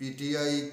PTI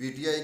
PTI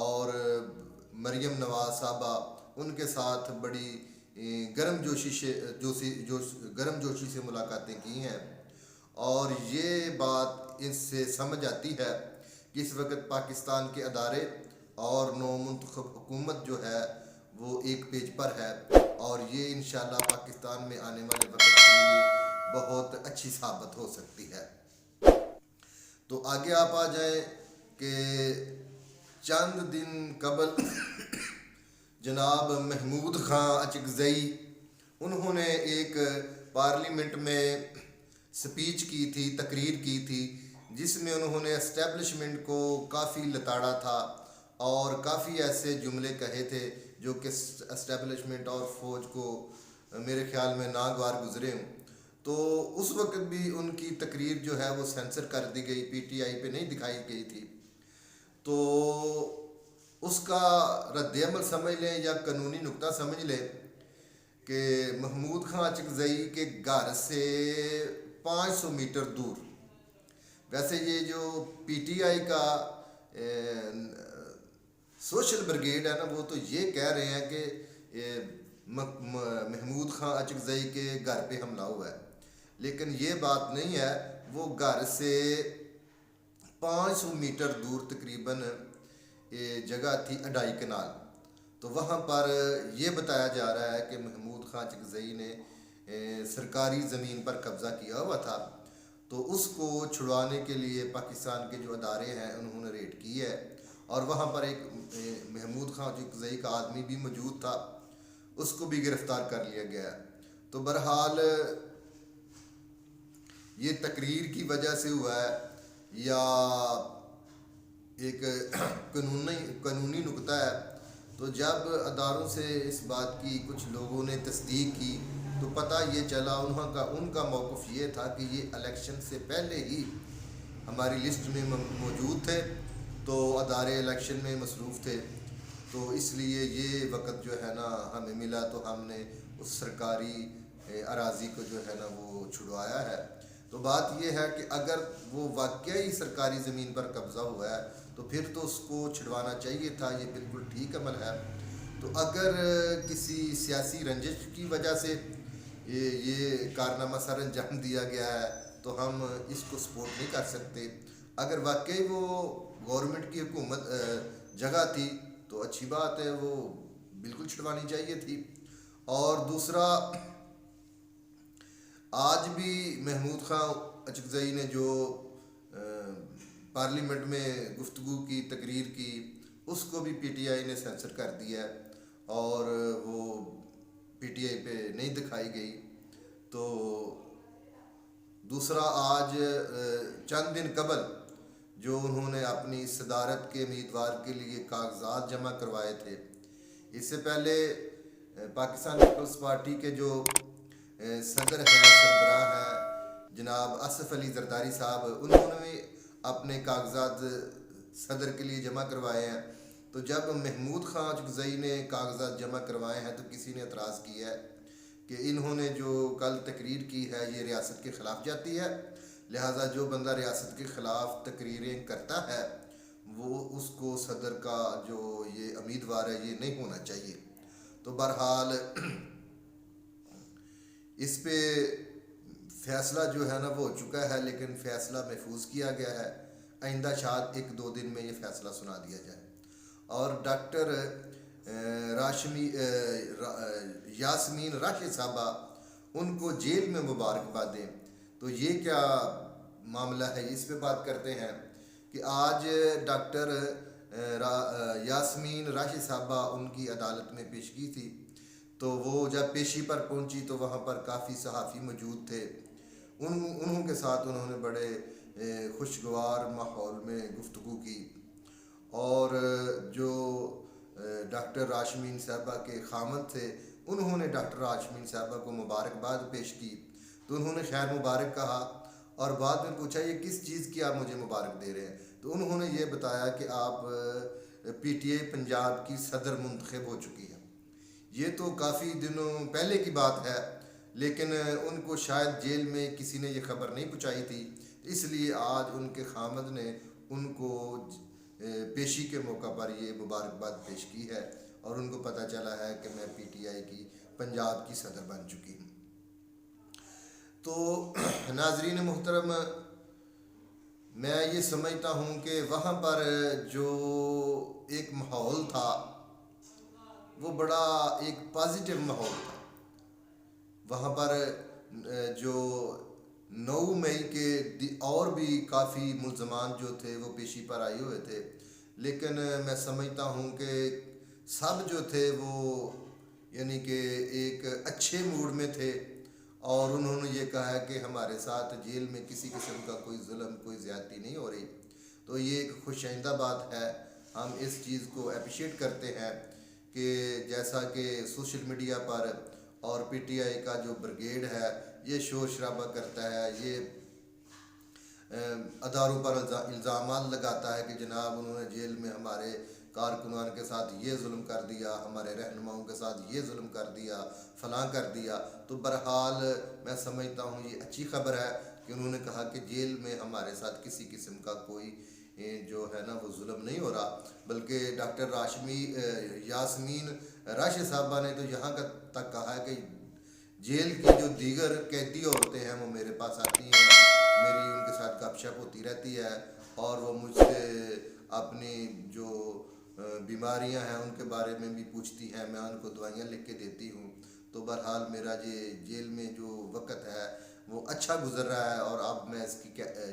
اور مریم نواز صاحبہ ان کے ساتھ بڑی گرم جوشی سے ملاقاتیں کی ہیں، اور یہ بات اس سے سمجھ آتی ہے کہ اس وقت پاکستان کے ادارے اور نو منتخب حکومت جو ہے وہ ایک پیج پر ہے، اور یہ انشاءاللہ پاکستان میں آنے والے وقت کے لیے بہت اچھی ثابت ہو سکتی ہے۔ تو آگے آپ آ جائیں کہ چند دن قبل جناب محمود خان اچکزئی انہوں نے ایک پارلیمنٹ میں سپیچ کی تھی، تقریر کی تھی، جس میں انہوں نے اسٹیبلشمنٹ کو کافی لتاڑا تھا اور کافی ایسے جملے کہے تھے جو کہ اسٹیبلشمنٹ اور فوج کو میرے خیال میں ناگوار گزرے ہوں۔ تو اس وقت بھی ان کی تقریر جو ہے وہ سینسر کر دی گئی، پی ٹی آئی پہ نہیں دکھائی گئی تھی۔ تو اس کا رد عمل سمجھ لیں یا قانونی نکتہ سمجھ لیں کہ محمود خان اچکزئی کے گھر سے 500 میٹر دور، ویسے یہ جو پی ٹی آئی کا سوشل بریگیڈ ہے نا، وہ تو یہ کہہ رہے ہیں کہ محمود خان اچکزئی کے گھر پہ حملہ ہوا ہے، لیکن یہ بات نہیں ہے۔ وہ گھر سے 500 میٹر دور تقریباً جگہ تھی اڈائی کنال، تو وہاں پر یہ بتایا جا رہا ہے کہ محمود خان اچکزئی نے سرکاری زمین پر قبضہ کیا ہوا تھا، تو اس کو چھڑوانے کے لیے پاکستان کے جو ادارے ہیں انہوں نے ریڈ کی ہے، اور وہاں پر ایک محمود خان اچکزئی کا آدمی بھی موجود تھا، اس کو بھی گرفتار کر لیا گیا ہے۔ تو بہرحال یہ تقریر کی وجہ سے ہوا ہے یا ایک قانونی نکتہ ہے، تو جب اداروں سے اس بات کی کچھ لوگوں نے تصدیق کی تو پتہ یہ چلا ان کا موقف یہ تھا کہ یہ الیکشن سے پہلے ہی ہماری لسٹ میں موجود تھے، تو ادارے الیکشن میں مصروف تھے، تو اس لیے یہ وقت جو ہے نا ہمیں ملا تو ہم نے اس سرکاری اراضی کو جو ہے نا وہ چھڑوایا ہے۔ تو بات یہ ہے کہ اگر وہ واقعی سرکاری زمین پر قبضہ ہوا ہے تو پھر تو اس کو چھڑوانا چاہیے تھا، یہ بالکل ٹھیک عمل ہے۔ تو اگر کسی سیاسی رنجش کی وجہ سے یہ کارنامہ سر انجام دیا گیا ہے تو ہم اس کو سپورٹ نہیں کر سکتے۔ اگر واقعی وہ گورنمنٹ کی حکومت جگہ تھی تو اچھی بات ہے، وہ بالکل چھڑوانی چاہیے تھی۔ اور دوسرا، آج بھی محمود خان اچکزئی نے جو پارلیمنٹ میں گفتگو کی، تقریر کی، اس کو بھی پی ٹی آئی نے سینسر کر دیا ہے اور وہ پی ٹی آئی پہ نہیں دکھائی گئی۔ تو دوسرا، آج چند دن قبل جو انہوں نے اپنی صدارت کے امیدوار کے لیے کاغذات جمع کروائے تھے، اس سے پہلے پاکستان پیپلز پارٹی کے جو صدر ہیں، سربراہ ہیں جناب اسف علی زرداری صاحب، انہوں نے اپنے کاغذات صدر کے لیے جمع کروائے ہیں۔ تو جب محمود خان اچکزئی نے کاغذات جمع کروائے ہیں تو کسی نے اعتراض کیا ہے کہ انہوں نے جو کل تقریر کی ہے یہ ریاست کے خلاف جاتی ہے، لہٰذا جو بندہ ریاست کے خلاف تقریریں کرتا ہے وہ اس کو صدر کا جو یہ امیدوار ہے یہ نہیں ہونا چاہیے۔ تو بہرحال اس پہ فیصلہ جو ہے نا وہ ہو چکا ہے، لیکن فیصلہ محفوظ کیا گیا ہے، آئندہ شاید 1-2 دن میں یہ فیصلہ سنا دیا جائے۔ اور ڈاکٹر یاسمین راشد صاحبہ ان کو جیل میں مبارکباد دیں، تو یہ کیا معاملہ ہے، اس پہ بات کرتے ہیں کہ آج ڈاکٹر یاسمین راشد صاحبہ ان کی عدالت میں پیشگی تھی، تو وہ جب پیشی پر پہنچی تو وہاں پر کافی صحافی موجود تھے، انہوں کے ساتھ انہوں نے بڑے خوشگوار ماحول میں گفتگو کی، اور جو ڈاکٹر راشمین صاحبہ کے خامد تھے انہوں نے ڈاکٹر راشمین صاحبہ کو مبارکباد پیش کی، تو انہوں نے خیر مبارک کہا، اور بعد میں پوچھا یہ کس چیز کی آپ مجھے مبارک دے رہے ہیں، تو انہوں نے یہ بتایا کہ آپ پی ٹی آئی پنجاب کی صدر منتخب ہو چکی ہیں۔ یہ تو کافی دنوں پہلے کی بات ہے، لیکن ان کو شاید جیل میں کسی نے یہ خبر نہیں پہنچائی تھی، اس لیے آج ان کے خامد نے ان کو پیشی کے موقع پر یہ مبارکباد پیش کی ہے اور ان کو پتہ چلا ہے کہ میں پی ٹی آئی کی پنجاب کی صدر بن چکی ہوں۔ تو ناظرین محترم، میں یہ سمجھتا ہوں کہ وہاں پر جو ایک ماحول تھا وہ بڑا ایک پازیٹیو ماحول تھا۔ وہاں پر جو 9 مئی کے اور بھی کافی ملزمان جو تھے وہ پیشی پر آئے ہوئے تھے، لیکن میں سمجھتا ہوں کہ سب جو تھے وہ یعنی کہ ایک اچھے موڈ میں تھے اور انہوں نے یہ کہا کہ ہمارے ساتھ جیل میں کسی قسم کا کوئی ظلم، کوئی زیادتی نہیں ہو رہی۔ تو یہ ایک خوش آئندہ بات ہے، ہم اس چیز کو اپریشیٹ کرتے ہیں کہ جیسا کہ سوشل میڈیا پر اور پی ٹی آئی کا جو بریگیڈ ہے یہ شور شرابہ کرتا ہے، یہ اداروں پر الزامات لگاتا ہے کہ جناب انہوں نے جیل میں ہمارے کارکنان کے ساتھ یہ ظلم کر دیا، ہمارے رہنماؤں کے ساتھ یہ ظلم کر دیا، فلاں کر دیا۔ تو بہرحال میں سمجھتا ہوں یہ اچھی خبر ہے کہ انہوں نے کہا کہ جیل میں ہمارے ساتھ کسی قسم کا کوئی جو ہے نا وہ ظلم نہیں ہو رہا، بلکہ ڈاکٹر یاسمین راشد صاحبہ نے تو یہاں تک کہا ہے کہ جیل کی جو دیگر قیدی عورتیں ہیں وہ میرے پاس آتی ہیں، میری ان کے ساتھ گپ شپ ہوتی رہتی ہے اور وہ مجھ سے اپنی جو بیماریاں ہیں ان کے بارے میں بھی پوچھتی ہیں، میں ان کو دوائیاں لکھ کے دیتی ہوں۔ تو بہرحال میرا یہ جیل میں جو وقت ہے وہ اچھا گزر رہا ہے اور اب میں اس کی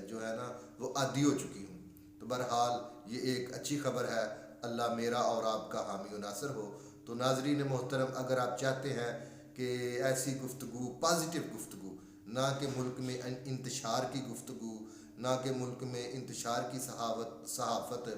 جو ہے نا وہ عادی ہو چکی ہوں۔ تو بہرحال یہ ایک اچھی خبر ہے، اللہ میرا اور آپ کا حامی و ناصر ہو۔ تو ناظرین محترم، اگر آپ چاہتے ہیں کہ ایسی گفتگو، پازیٹیو گفتگو، نہ کہ ملک میں انتشار کی گفتگو، نہ کہ ملک میں انتشار کی صحافت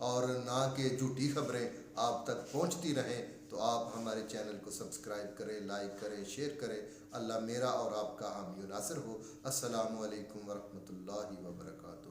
اور نہ کہ جھوٹی خبریں آپ تک پہنچتی رہیں، تو آپ ہمارے چینل کو سبسکرائب کریں، لائک کریں، شیئر کریں۔ اللہ میرا اور آپ کا حامی و ناصر ہو۔ السلام علیکم ورحمۃ اللہ وبرکاتہ۔